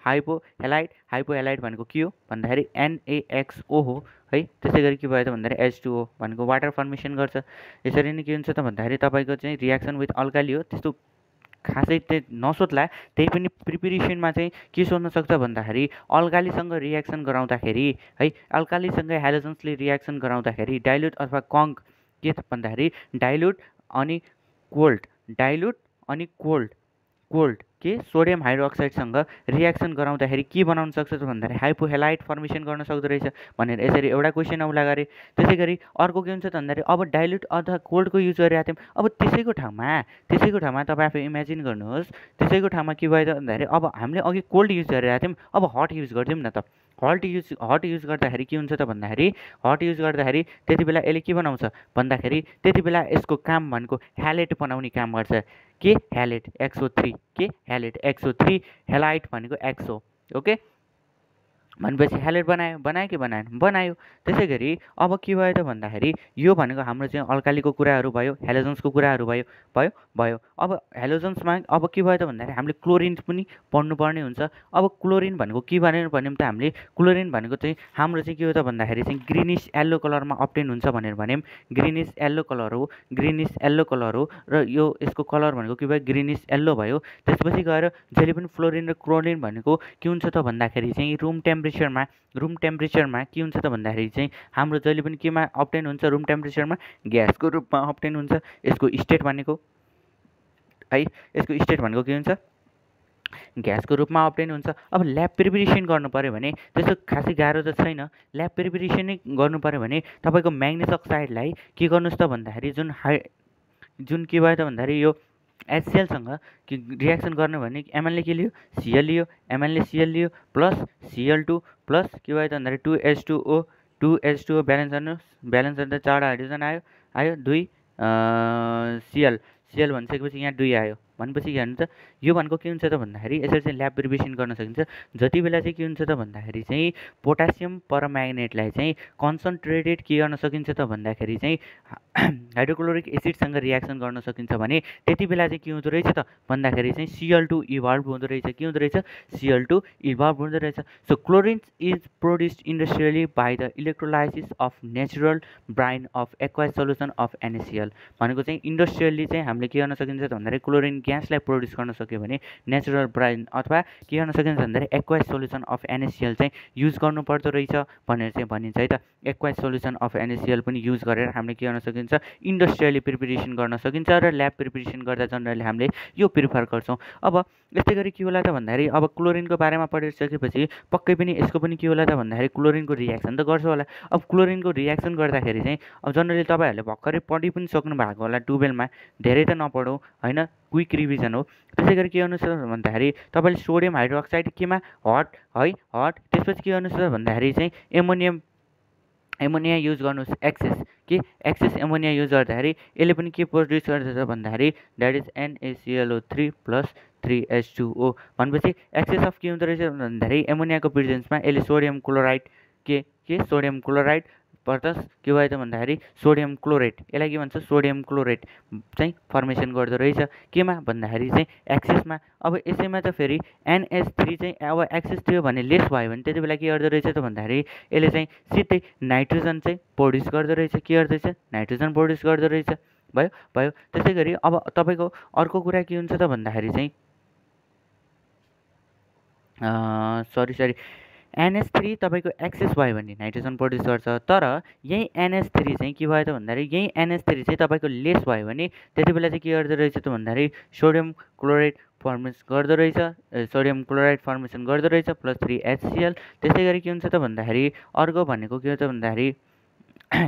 A: हाइपोहेलाइट भनेको के हो भन्दाखेरि NaXO हो है। त्यसै गरी के भयो त भन्दाखेरि H2O भनेको वाटर फर्मेसन गर्छ। यसरी नै के हुन्छ त भन्दाखेरि तपाईँको चाहिँ रियाक्सन विथ अल्काली हो। त्यस्तो खासै चाहिँ नसोध्ला, त्यही पनि प्रिपेरेसनमा चाहिँ के सोध्न सक्छ भन्दाखेरि अल्कालीसँग रियाक्सन गराउँदाखेरि है, अल्कालीसँग हेलोजन्सले रियाक्सन गराउँदाखेरि डाइल्युट अथवा कङ्क के भन्दाखेरि डाइल्युट अनि कोल्ड के सोडियम हाइड्रोक्साइडसँग रियाक्सन गराउँदाखेरि के बनाउन सक्छ भन्दाखेरि हाइपोहेलाइट फर्मेसन गर्न सक्दो रहेछ भनेर यसरी एउटा क्वेसन आउला गरे। त्यसै गरी अर्को के हुन्छ त भन्दाखेरि अब डाइल्युट अथवा कोल्डको युज गरिरहेको थियौँ। अब त्यसैको ठाउँमा तपाईँ आफै इमेजिन गर्नुहोस्, त्यसैको ठाउँमा के भयो त भन्दाखेरि अब हामीले अघि कोल्ड युज गरिरहेको थियौँ, अब हट युज गरिदिउँ न त। हट युज गर्दाखेरि के हुन्छ त भन्दाखेरि त्यति बेला यसले के बनाउँछ भन्दाखेरि त्यति बेला यसको काम भनेको ह्यालेट बनाउने काम गर्छ। के ह्यालेट XO3 हेलाइट भनेको एक्सो ओके। भनेपछि ह्यालेट बनायो। त्यसै गरी अब के भयो त भन्दाखेरि यो भनेको हाम्रो चाहिँ अल्कालीको कुराहरू भयो, हेलोजन्सको कुराहरू भयो। अब हेलोजन्समा अब के भयो त भन्दाखेरि हामीले क्लोरिन पनि पढ्नुपर्ने हुन्छ। अब क्लोरिन भनेको के भनेर भन्यौँ त हामीले क्लोरिन भनेको चाहिँ हाम्रो चाहिँ के हो त भन्दाखेरि चाहिँ ग्रिनिस येल्लो कलरमा अप्टेन हुन्छ भनेर भन्यौँ। ग्रिनिस येल्लो कलर हो र यो यसको कलर भनेको के भयो ग्रिनिस येल्लो भयो। त्यसपछि गएर जहिले पनि फ्लोरिन र क्लोरिन भनेको के हुन्छ त भन्दाखेरि चाहिँ रुम टेम्परेचरमा के हुन्छ त भन्दाखेरि चाहिँ हाम्रो जहिले पनि केमा अप्टेन हुन्छ रुम टेम्परेचरमा ग्यासको रूपमा अप्टेन हुन्छ। यसको स्टेट भनेको के हुन्छ ग्यासको रूपमा अप्टेन हुन्छ। अब ल्याब प्रिपरेसन गर्नु पऱ्यो भने त्यस्तो खासै गाह्रो त छैन। ल्याब प्रिपरेसन नै गर्नु पऱ्यो भने तपाईँको म्याग्नेस अक्साइडलाई के गर्नुहोस् त भन्दाखेरि जुन के भयो त भन्दाखेरि यो HClसँग रियाक्सन गर्नु भने एमएनले के लियो Cl लियो, एमएनले Cl लियो प्लस Cl2 प्लस के भयो त भन्दाखेरि 2H2O ब्यालेन्स गर्दा 4 हाइड्रोजन आयो 2 Cl भनिसकेपछि यहाँ 2 आयो। भनेपछि हेर्नु त यो भनेको के हुन्छ त भन्दाखेरि यसरी चाहिँ ल्याब प्रिपरेसन गर्न सकिन्छ। जति बेला चाहिँ के हुन्छ त भन्दाखेरि चाहिँ पोटासियम परम्याग्नेटलाई चाहिँ कन्सन्ट्रेटेड के गर्न सकिन्छ त भन्दाखेरि चाहिँ हाइड्रोक्लोरिक एसिडसँग रियाक्सन गर्न सकिन्छ भने त्यति बेला चाहिँ के हुँदो रहेछ त भन्दाखेरि चाहिँ Cl2 इभल्भ हुँदो रहेछ। So chlorine is produced industrially by the electrolysis of natural brine of aqueous solution of NaCl। भनेको चाहिँ इन्डस्ट्रियली चाहिँ हामीले के गर्न सकिन्छ त भन्दाखेरि क्लोरिन ग्यासलाई प्रोड्युस गर्न सक्यो भने नेचुरल ब्राइन अथवा के गर्न सकिन्छ भन्दाखेरि एक्वाइज सोल्युसन अफ NaCl चाहिँ युज गर्नुपर्दो रहेछ भनेर चाहिँ भनिन्छ है त। एक्वाइज सोल्युसन अफ NaCl पनि युज गरेर हामीले के गर्न सकिन्छ इन्डस्ट्रियली प्रिपरेसन गर्न सकिन्छ र ल्याब प्रिपरेसन गर्दा जनरली हामीले यो प्रिफर गर्छौँ। अब यस्तै गरी के होला त भन्दाखेरि अब क्लोरिनको बारेमा पढिसकेपछि पक्कै पनि यसको पनि के होला त भन्दाखेरि क्लोरिनको रियाक्सन त गर्छ होला। अब क्लोरिनको रियाक्सन गर्दाखेरि चाहिँ अब जनरली तपाईँहरूले भर्खरै पढि पनि सक्नु भएको होला टुवेल्भमा, धेरै त नपढौँ होइन, क्विक रिभिजन हो। त्यसै गरी के गर्नुहोस् त भन्दाखेरि तपाईँले सोडियम हाइड्रोक्साइड केमा हट है हट, त्यसपछि के गर्नुहोस् त भन्दाखेरि चाहिँ एमोनिया युज गर्नुहोस् एक्सेस कि एक्सेस एमोनिया युज गर्दाखेरि यसले पनि के प्रोड्युस गर्दछ भन्दाखेरि द्याट इज NaClO3 + 3H2O भनेपछि एक्सेस अफ के हुँदो रहेछ भन्दाखेरि एमोनियाको प्रेजेन्समा यसले सोडियम क्लोराइड के सोडियम क्लोराइड प्लस के भयो त भन्दाखेरि सोडियम क्लोरेट, यसलाई के भन्छ सोडियम क्लोरेट चाहिँ फर्मेसन गर्दो रहेछ केमा भन्दाखेरि चाहिँ एक्सेसमा। अब यसैमा त फेरि NH3 चाहिँ अब एक्सेस थियो भने लेस भयो भने त्यति बेला के गर्दो रहेछ त भन्दाखेरि यसले चाहिँ सिधै नाइट्रोजन चाहिँ प्रोड्युस गर्दो रहेछ, के गर्दैछ नाइट्रोजन प्रोड्युस गर्दो रहेछ भयो। त्यसै गरी अब तपाईँको अर्को कुरा के हुन्छ त भन्दाखेरि चाहिँ सरी NH3 तपाईँको एक्सेस भयो भने नाइट्रोजन प्रोड्युस गर्छ, तर यही NH3 चाहिँ के भयो त भन्दाखेरि यही NH3 चाहिँ तपाईँको लेस भयो भने त्यति बेला चाहिँ के गर्दो रहेछ त भन्दाखेरि सोडियम क्लोराइड फर्मेसन गर्दो रहेछ, सोडियम क्लोराइड फर्मेसन गर्दो रहेछ प्लस 3HCl। त्यसै गरी के हुन्छ त भन्दाखेरि अर्को भनेको के हो त भन्दाखेरि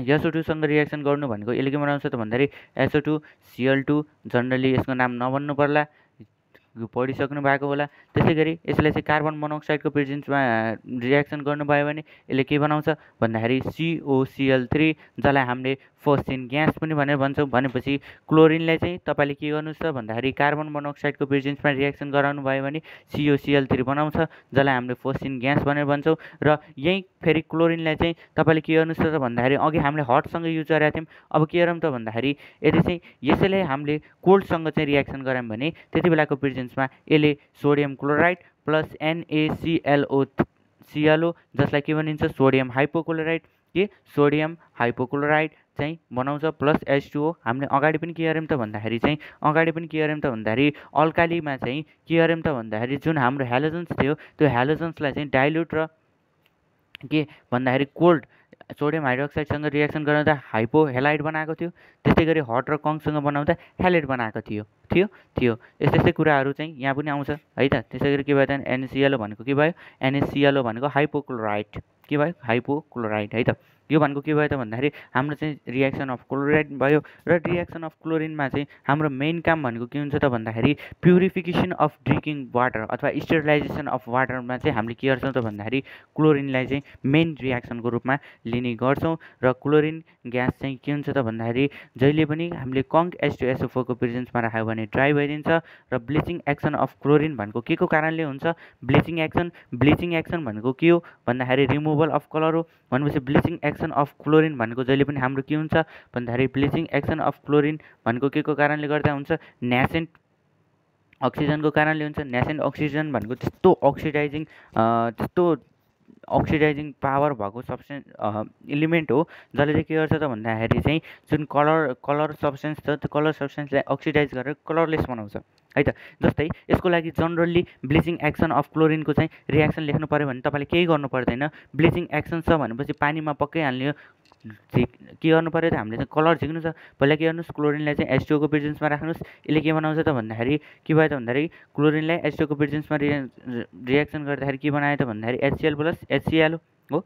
A: SO2सँग रियाक्सन गर्नु भनेको यसले के बनाउँछ त भन्दाखेरि SO2Cl2, जनरली यसको नाम नभन्नु पर्ला, पढिसक्नु भएको होला। त्यसै गरी यसलाई चाहिँ कार्बन मोनोक्साइडको प्रेजेन्समा रियाक्सन गर्नुभयो भने यसले के बनाउँछ भन्दाखेरि COCl3, जसलाई हामीले फर्स्ट ग्यास पनि भनेर भन्छौँ। भनेपछि क्लोरिनलाई चाहिँ तपाईँले के गर्नुहोस् त भन्दाखेरि कार्बन मोनोक्साइडको प्रेजेन्समा रियाक्सन गराउनु भयो भने COCl3 बनाउँछ, जसलाई हामीले फर्स्ट ग्यास भनेर भन्छौँ। र यही फेरि क्लोरिनलाई चाहिँ तपाईँले के गर्नुहोस् त भन्दाखेरि अघि हामीले हटसँग युज गरेका थियौँ, अब के गरौँ त भन्दाखेरि यदि चाहिँ यसैलाई हामीले कोल्डसँग चाहिँ रियाक्सन गरायौँ भने त्यति बेलाको प्रेजेन्समा यसले सोडियम क्लोराइड प्लस NaClO जसलाई के भनिन्छ सोडियम हाइपोक्लोराइड के सोडियम हाइपोक्लोराइड चाहिँ बनाउँछ प्लस H2O। हामीले अगाडि पनि के गऱ्यौँ त भन्दाखेरि अल्कालीमा चाहिँ के गऱ्यौँ त भन्दाखेरि जुन हाम्रो हेलोजन्स थियो त्यो हेलोजन्सलाई चाहिँ डाइल्युट र के भन्दाखेरि कोल्ड सोडियम हाइड्रोक्साइडसँग रियाक्सन गराउँदा हाइपो हेलाइड बनाएको थियो, त्यसै गरी हट र कङसँग बनाउँदा हेलाइड बनाएको थियो। यस्तै कुराहरू चाहिँ यहाँ पनि आउँछ है त। त्यसै गरी के भयो त NaClO भनेको के भयो, NaClO भनेको हाइपोक्लोराइड, के भयो हाइपोक्लोराइड है त। यो भनेको के भयो त भन्दाखेरि हाम्रो चाहिँ रियाक्सन अफ क्लोराइड भयो र रियाक्सन अफ क्लोरिनमा चाहिँ हाम्रो मेन काम भनेको के हुन्छ त भन्दाखेरि प्युरिफिकेसन अफ ड्रिङ्किङ वाटर अथवा स्टेरिलाइजेसन अफ वाटरमा चाहिँ हामीले के गर्छौँ त भन्दाखेरि क्लोरिनलाई चाहिँ मेन रियाक्सनको रूपमा लिने गर्छौँ। र क्लोरिन ग्यास चाहिँ के हुन्छ त भन्दाखेरि जहिले पनि हामीले कङ्क H2SO4 को प्रेजेन्समा राख्यो भने ड्राई भइदिन्छ। र ब्लिचिङ एक्सन अफ क्लोरिन भनेको के को कारणले हुन्छ, ब्लिचिङ एक्सन भनेको के हो भन्दाखेरि रिमुभल अफ कलर हो। भनेपछि ब्लिचिङ एक्सन अफ क्लोरिन भनेको जहिले पनि हाम्रो के हुन्छ भन्दाखेरि ब्लिचिङ एक्सन अफ क्लोरिन भनेको के को कारणले गर्दा हुन्छ, न्यासेन्ट अक्सिजनको कारणले हुन्छ। न्यासेन्ट अक्सिजन भनेको त्यस्तो अक्सिडाइजिङ पावर भएको सब्सटेन्स इलिमेन्ट हो जसले चाहिँ के गर्छ त भन्दाखेरि चाहिँ जुन कलर सब्सटेन्स छ त्यो कलर सब्सटेन्सलाई अक्सिडाइज गरेर कलरलेस बनाउँछ है त। जस्तै यसको लागि जनरली ब्लिचिङ एक्सन अफ क्लोरिनको चाहिँ रियाक्सन लेख्नु पऱ्यो भने तपाईँले केही गर्नु पर्दैन, ब्लिचिङ एक्सन छ भनेपछि पानीमा पक्कै हाल्ने के गर्नु पऱ्यो त हामीले चाहिँ कलर झिक्नु छ। पहिला के गर्नुहोस् क्लोरिनलाई चाहिँ H2O को प्रेजेन्समा राख्नुहोस्, यसले के बनाउँछ त भन्दाखेरि के भयो त भन्दाखेरि क्लोरिनलाई H2O को प्रेजेन्समा रियाक्सन गर्दाखेरि के बनायो त भन्दाखेरि HCl प्लस HCl हो।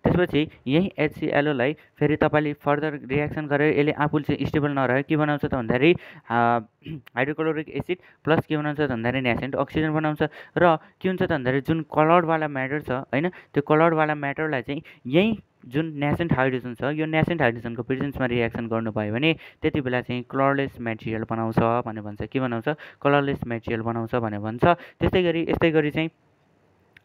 A: त्यसपछि यही HClलाई फेरि तपाईँले फर्दर रियाक्सन गरेर यसले आफूले चाहिँ स्टेबल नरहेर के बनाउँछ त भन्दाखेरि हाइड्रोक्लोरिक एसिड प्लस के बनाउँछ त भन्दाखेरि न्यासेन्ट अक्सिजन बनाउँछ। र के हुन्छ त भन्दाखेरि जुन कलर्डवाला म्याटर छ होइन, त्यो कलर्डवाला म्याटरलाई चाहिँ यही जुन न्यासेन्ट हाइड्रोजन छ यो न्यासेन्ट हाइड्रोजनको प्रेजेन्समा रियाक्सन गर्नुभयो भने त्यति बेला चाहिँ कलरलेस मेटेरियल बनाउँछ भनेर भन्छ। के बनाउँछ, कलरलेस मेटेरियल बनाउँछ भनेर भन्छ। यस्तै गरी चाहिँ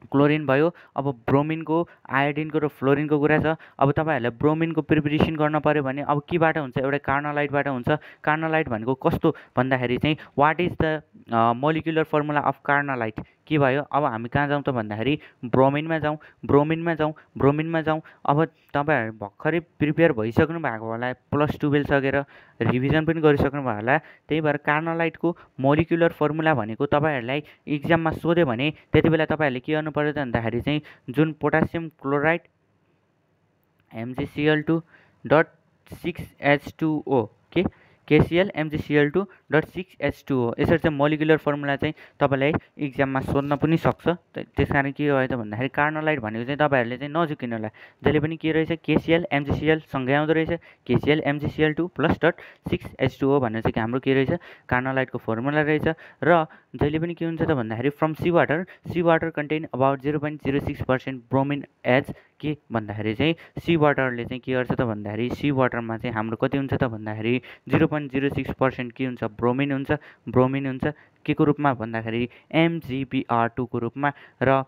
A: क्लोरिन भयो। अब ब्रोमिनको, आयोडिनको र फ्लोरिनको कुरा छ। अब तपाईँहरूलाई ब्रोमिनको प्रिपरेसन गर्न पऱ्यो भने अब केबाट हुन्छ, एउटा कार्नोलाइटबाट हुन्छ। कार्नोलाइट भनेको कस्तो भन्दाखेरि चाहिँ what is the molecular formula of carnallite के भयो? अब हामी कहाँ जाउँ त भन्दाखेरि ब्रोमिनमा जाउँ। अब तपाईँहरू भर्खरै प्रिपेयर भइसक्नु भएको होला, प्लस 12 सकेर रिभिजन पनि गरिसक्नु भयो होला। त्यही भएर कार्नालाइटको मोलिकुलर फर्मुला भनेको तपाईँहरूलाई इक्जाममा सोध्यो भने त्यति बेला तपाईँहरूले के गर्नु पर्यो त भन्दाखेरि चाहिँ जुन पोटासियम क्लोराइड MgCl2.6H2O के KCl MgCl2.6H2O यसरी चाहिँ मोलिकुलर फर्मुला चाहिँ तपाईँलाई इक्जाममा सोध्न पनि सक्छ। त्यस कारण के भयो त भन्दाखेरि कार्नालाइट भनेको चाहिँ तपाईँहरूले चाहिँ नझुकिनु होला। जहिले पनि के रहेछ KCl MgCl सँगै आउँदो रहेछ, KCl MgCl2+.6H2O भनेर चाहिँ हाम्रो के रहेछ कार्नालाइटको फर्मुला रहेछ। र जहिले पनि के हुन्छ त भन्दाखेरि from sea water contain about 0.06% bromine as के भन्दाखेरि चाहिँ सी वाटरले चाहिँ के गर्छ त भन्दाखेरि सी वाटरमा चाहिँ हाम्रो कति हुन्छ त भन्दाखेरि 0.06% के हुन्छ ब्रोमिन हुन्छ के को रूपमा भन्दाखेरि MgBr2 को रूपमा। र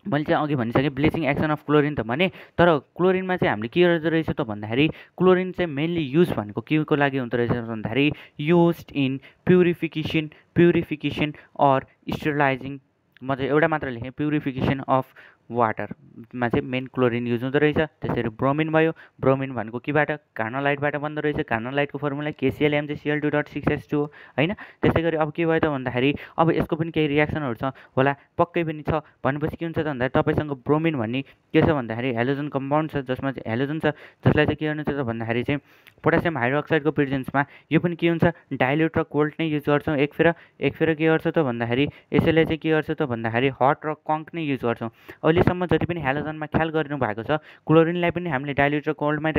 A: मैले चाहिँ अघि भनिसकेँ ब्लिचिङ एक्सन अफ क्लोरिन त भने, तर क्लोरिनमा चाहिँ हामीले के गर्दो रहेछ त भन्दाखेरि क्लोरिन चाहिँ मेनली युज भनेको के को लागि हुँदो रहेछ भन्दाखेरि युज्ड इन प्युरिफिकेसन अर स्टेरिलाइजिङ। म चाहिँ एउटा मात्र लेखेँ, प्युरिफिकेसन अफ वाटरमा चाहिँ मेन क्लोरिन युज हुँदो रहेछ। त्यसरी ब्रोमिन भयो, ब्रोमिन भनेको केबाट कार्नालाइटबाट बन्दो रहेछ, कार्नालाइटको फर्मुला KCl MgCl2.6H2O होइन। त्यसै गरी अब के भयो त भन्दाखेरि अब यसको पनि केही रियाक्सनहरू छ होला, पक्कै पनि छ भनेपछि के हुन्छ त भन्दाखेरि तपाईँसँग ब्रोमिन भन्ने के छ भन्दाखेरि हेलोजन कम्पाउन्ड छ, जसमा चाहिँ हेलोजन छ, जसलाई चाहिँ के गर्नु छ त भन्दाखेरि चाहिँ पोटासियम हाइड्रोक्साइडको प्रेजेन्समा यो पनि के हुन्छ डाइल्युट र कोल्ड नै युज गर्छौँ। एक फेर के गर्छ त भन्दाखेरि यसैले चाहिँ के गर्छ त भन्दाखेरि हट र कङ्क नै युज गर्छौँ। अहिलेसम्म जति पनि हेलोजनमा ख्याल गरिनु भएको छ, क्लोरिनलाई पनि हामीले डाइल्युट र कोल्डमै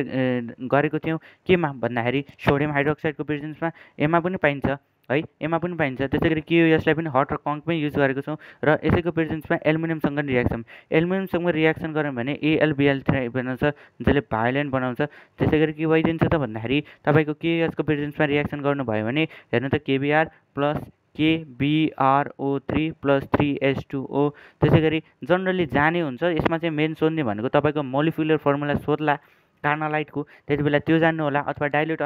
A: गरेको थियौँ केमा भन्दाखेरि सोडियम हाइड्रोक्साइडको प्रेजेन्समा, एमा पनि पाइन्छ है, एमा पनि पाइन्छ। त्यसै गरी के हो यसलाई पनि हट र कङ्कमै युज गरेको छौँ। र यसैको प्रेजेन्समा एल्युमिनियमसँग रियाक्सन गऱ्यौँ भने AlBl3 बनाउँछ, जसले भायोलेन्ट बनाउँछ। त्यसै गरी के भइदिन्छ त भन्दाखेरि तपाईँको के यसको प्रेजेन्समा रियाक्सन गर्नुभयो भने हेर्नु त KBr plus KBrO3 plus 3H2O। त्यसै गरी जनरली जाने हुन्छ, यसमा चाहिँ मेन सोध्ने भनेको तपाईँको मोलिकुलर फर्मुला सोध्ला कार्नालाइटको, त्यति बेला त्यो जान्नु होला। अथवा डाइल्युट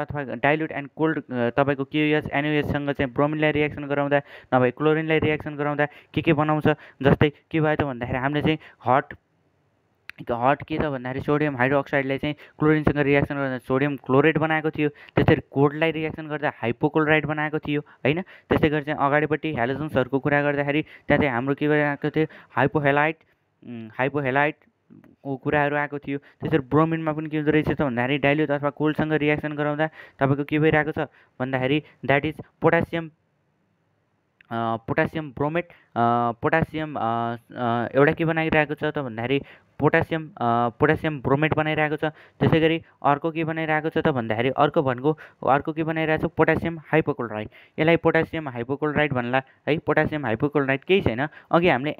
A: एन्ड कोल्ड तपाईँको KOH NOHसँग चाहिँ ब्रोमिनलाई रियाक्सन गराउँदा नभए क्लोरिनलाई रियाक्सन गराउँदा के बनाउँछ। जस्तै के भयो त भन्दाखेरि हामीले चाहिँ हट के त भन्दाखेरि सोडियम हाइड्रोक्साइडलाई चाहिँ क्लोरिनसँग रियाक्सन गर्दा सोडियम क्लोराइड बनाएको थियो, त्यसरी कोल्डलाई रियाक्सन गर्दा हाइपोक्लोराइड बनाएको थियो होइन। त्यसै गरी चाहिँ अगाडिपट्टि हेलोजन्सहरूको कुरा गर्दाखेरि त्यहाँ चाहिँ हाम्रो के भइरहेको थियो हाइपोहेलाइट को कुराहरू आएको थियो। त्यसरी ब्रोमिनमा पनि के हुँदो रहेछ त भन्दाखेरि डाइल्युट अथवा कोल्डसँग रियाक्सन गराउँदा तपाईँको के भइरहेको छ भन्दाखेरि that is potassium bromate potassium एउटा के बनाइरहेको छ त भन्दाखेरि पोटासियम ब्रोमेट बनाइरहेको छ। त्यसै गरी अर्को के बनाइरहेको छ त भन्दाखेरि अर्को के बनाइरहेको छ पोटासियम हाइपोक्लोराइड। यसलाई पोटासियम हाइपोक्लोराइड भन्ला है। पोटासियम हाइपोक्लोराइड केही छैन, अघि हामीले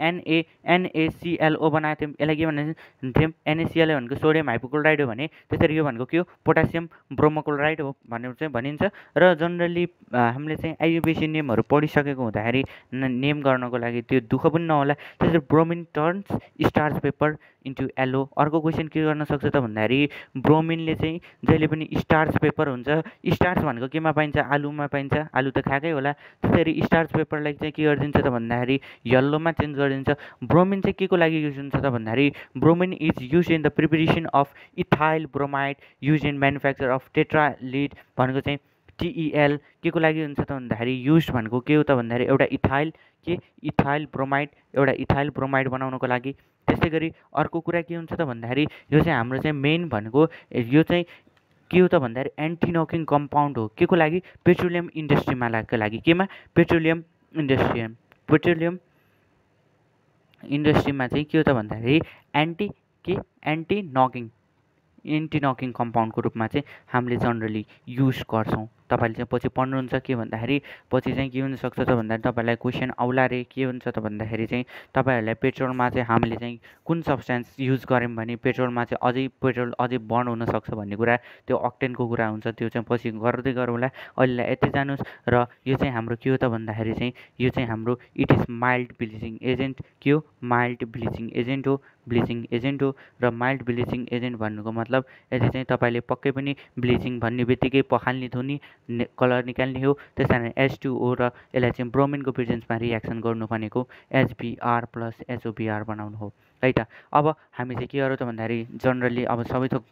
A: NaClO बनाएको थियौँ, यसलाई के भनेको थियौँ NaClO भनेको सोडियम हाइपोक्लोराइड हो भने त्यसरी यो भनेको के हो पोटासियम ब्रोमोक्लोराइड हो भनेर चाहिँ भनिन्छ। र जनरली हामीले चाहिँ IUPAC नेमहरू पढिसकेको हुँदाखेरि नेम गर्नको लागि त्यो दुःख पनि नहोला। त्यसरी bromine turns starch paper into yellow. अर्को क्वेसन के गर्न सक्छ त भन्दाखेरि ब्रोमिनले चाहिँ जहिले पनि स्टार्च पेपर हुन्छ, स्टार्च भनेको केमा पाइन्छ आलुमा पाइन्छ, आलु त खाएकै होला। त्यसरी स्टार्च पेपरलाई चाहिँ के गरिदिन्छ त भन्दाखेरि येल्लोमा चेन्ज गरिदिन्छ। ब्रोमिन चाहिँ के को लागि युज हुन्छ त भन्दाखेरि bromine is use in the preparation of ethyl bromide use in manufacture of tetra lead भनेको चाहिँ TEL के को लागि हुन्छ त भन्दाखेरि युज भनेको के हो त भन्दाखेरि एउटा इथाइल ब्रोमाइड बनाउनको लागि। त्यस्तै गरी अर्को कुरा के हुन्छ त भन्दाखेरि यो चाहिँ हाम्रो चाहिँ मेन भनेको यो चाहिँ के हो त भन्दाखेरि एन्टी नकिङ कम्पाउन्ड हो। के को लागि पेट्रोलियम इन्डस्ट्रीमा लागि, केमा पेट्रोलियम इन्डस्ट्रीमा चाहिँ के हो त भन्दाखेरि एन्टी नकिङ कम्पाउन्डको रूपमा चाहिँ हामीले जनरली युज गर्छौँ। तपाईँले चाहिँ पछि पढ्नुहुन्छ के भन्दाखेरि पछि चाहिँ के हुनसक्छ त भन्दाखेरि तपाईँलाई क्वेसन आउला रे के हुन्छ त भन्दाखेरि चाहिँ तपाईँहरूलाई पेट्रोलमा चाहिँ हामीले चाहिँ कुन सब्सटेन्स युज गऱ्यौँ भने पेट्रोलमा चाहिँ पेट्रोल अझै बर्न हुनसक्छ भन्ने कुरा, त्यो अक्टेनको कुरा हुन्छ, त्यो चाहिँ पछि गर्दै गरौँला। अहिलेलाई यति जानुहोस्। र यो चाहिँ हाम्रो के हो त भन्दाखेरि चाहिँ यो चाहिँ हाम्रो it is mild bleaching agent. के हो माइल्ड ब्लिचिङ एजेन्ट हो। ब्लिचिङ एजेन्ट हो। र माइल्ड ब्लिचिङ एजेन्ट भन्नुको मतलब यदि चाहिँ तपाईँले पक्कै पनि ब्लिचिङ भन्ने बित्तिकै पखाल्ने धुने कलर निकाल्ने हो, त्यस कारण H2O र यसलाई चाहिँ ब्रोमिनको प्रेजेन्समा रियाक्सन गर्नु भनेको HBr प्लस HOBr बनाउनु हो है त। अब हामी चाहिँ के गरौँ त भन्दाखेरि जनरली अब सबै थोक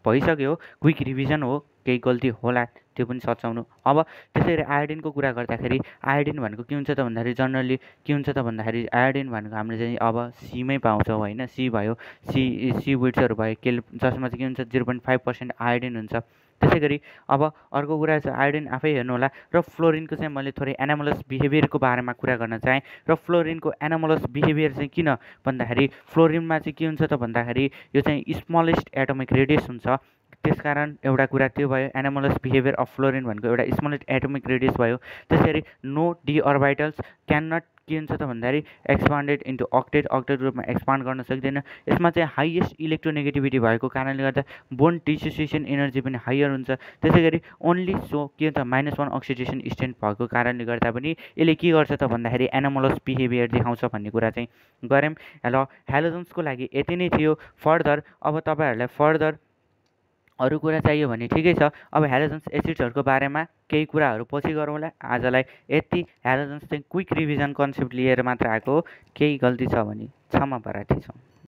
A: भइसक्यो, क्विक रिभिजन हो, केही गल्ती होला त्यो पनि सच्याउनु। अब त्यसै गरी आयोडिनको कुरा गर्दाखेरि आयोडिन भनेको के हुन्छ त भन्दाखेरि जनरली के हुन्छ त भन्दाखेरि आयोडिन भनेको हामीले चाहिँ अब सीमै पाउँछौँ होइन, सी भयो, सी विड्सहरू भयो के जसमा चाहिँ के हुन्छ 0.5% आयोडिन हुन्छ। त्यसै गरी अब अर्को कुरा चाहिँ आयोडिन आफै हेर्नु होला। र फ्लोरिनको चाहिँ मैले थोरै एनामलस बिहेभियरको बारेमा कुरा गर्न चाहेँ। र फ्लोरिनको एनामलस बिहेभियर चाहिँ किन भन्दाखेरि फ्लोरिनमा चाहिँ के हुन्छ त भन्दाखेरि यो चाहिँ स्मलेस्ट एटोमिक रेडियस हुन्छ। त्यसकारण एउटा कुरा त्यो भयो, एनामलस बिहेभियर अफ फ्लोरिन भनेको एउटा स्मलेस्ट एटोमिक रेडियस भयो। त्यसरी नो डी अर्बाइटल्स क्यान नट के हुन्छ त भन्दाखेरि एक्सपान्डेड इन्टु अक्टेट रूपमा एक्सपान्ड गर्न सक्दैन। यसमा चाहिँ हाइएस्ट इलेक्ट्रोनेगेटिभिटी भएको कारणले गर्दा बोन्ड डिसोसिएसन एनर्जी पनि हायर हुन्छ। त्यसै गरी ओन्ली सो के हुन्छ -1 अक्सिडेसन स्टेट भएको कारणले गर्दा पनि यसले के गर्छ त भन्दाखेरि एनामलस बिहेभियर देखाउँछ भन्ने कुरा चाहिँ गऱ्यौँ। ल हेलोजन्सको लागि यति नै थियो। फर्दर अब तपाईँहरूलाई फर्दर अरू कुरा चाहियो भने ठिकै छ। अब हेलोजन्स एसिड्सहरूको बारेमा केही कुराहरू पछि गरौँला। आजलाई यति। हेलोजन्स चाहिँ क्विक रिभिजन कन्सेप्ट लिएर मात्र आएको हो, केही गल्ती छ भने क्षमा प्रार्थी छौँ।